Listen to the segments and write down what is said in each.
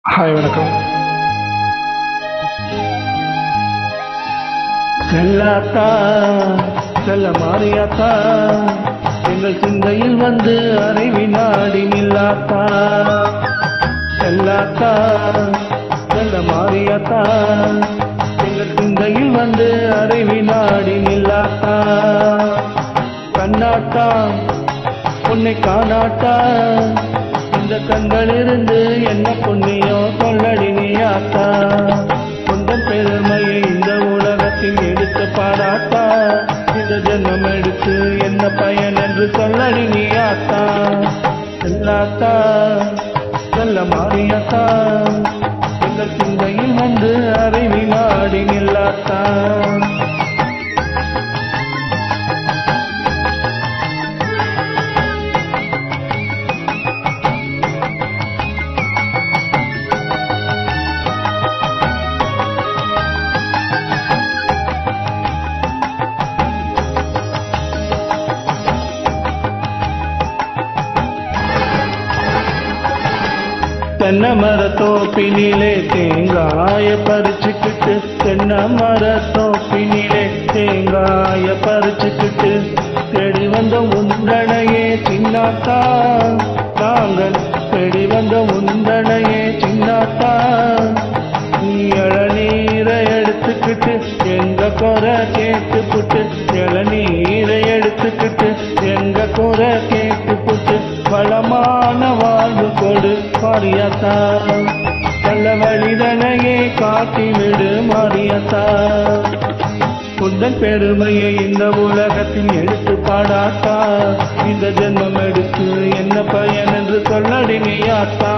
Hi வணக்கம். செல்லாத்தா செல்ல மாறியாத்தா எங்கள் சிந்தையில் வந்து அரை வினாடி நில்லாத்தா. செல்லாத்தா செல்ல மாறியாத்தா எங்கள் சிந்தையில் வந்து அரை வினாடி நில்லாத்தா. கண்ணாத்தா உன்னை காணாத்தா இந்த கண்களிலிருந்து என்ன புண்ணியோ சொல்லடி நீயாத்தா. உந்தன் பெருமையை இந்த உலகத்தில் எடுத்து பாடாத்தா. இந்த ஜென்மம் எடுத்து என்ன பயன் என்று சொல்லடி நீயாத்தா. செல்லாத்தா செல்ல மாறியாத்தா எங்கள் சிந்தையில் வந்து அரை வினாடி நில்லாத்தா. தென்னை மரத்தோப்பினிலே தேங்காய பறிச்சுக்கிட்டு தென்னை மரத்தோப்பினிலே தேங்காய பறிச்சுக்கிட்டு தேடி வந்த உந்தனையே சின்னாத்தா. நாங்கள் தேடி வந்த உந்தனையே சின்னாத்தா. நீ இளநீரை எடுத்துக்கிட்டு எங்க குறை கேட்டுப்புட்டு இளநீரை எடுத்துக்கிட்டு எங்க குறை கேட்டுப்புட்டு வளமான வாழ்வு கொடு மாறியாத்தா. நல்ல வழிதனையே காட்டி விடு மாறியாத்தா. உந்தன் பெருமையை இந்த உலகத்தில் எடுத்து பாடாத்தா. இந்த ஜென்மம் எடுத்து என்ன பயன் என்று சொல்லடி நீயாத்தா.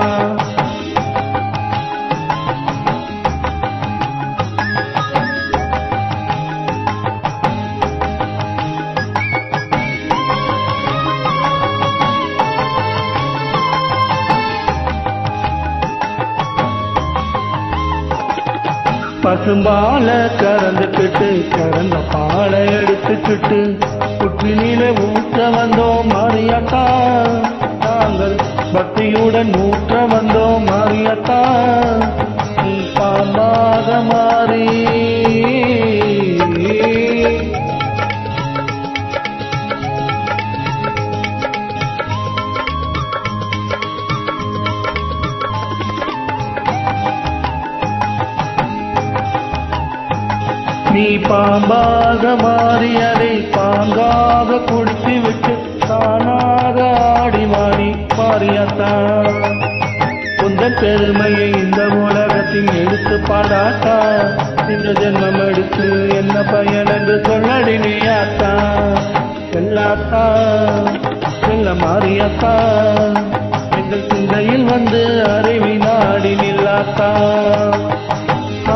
பசும்பால கறந்துக்கிட்டு கறந்த பாலை எடுத்துக்கிட்டு புற்றினில ஊற்ற வந்தோம் மாறியாத்தா. நாங்கள் பக்தியுடன் ஊற்ற வந்தோம் மாறியாத்தா. நீ பாம்பாக மாறி நீ பாம்பாக மாறி அதை பாங்காக குடித்து விட்டு தானாக ஆடி மாறி மாறியாத்தா. உந்தன் பெருமையை இந்த உலகத்தில் எடுத்து பாடாத்தா. இந்த ஜென்மம் எடுத்து என்ன பயன் என்று சொல்லடி நீயாத்தா. செல்லாத்தா செல்ல மாறியாத்தா எங்கள் சிந்தையில் வந்து அரை வினாடி நில்லாத்தா.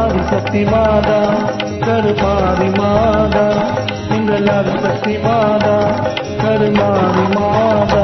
ஆதிசக்தி மாதா கருமாரி மாதா எங்கள் ஆதிசக்தி மாதா கருமாரி மாதா.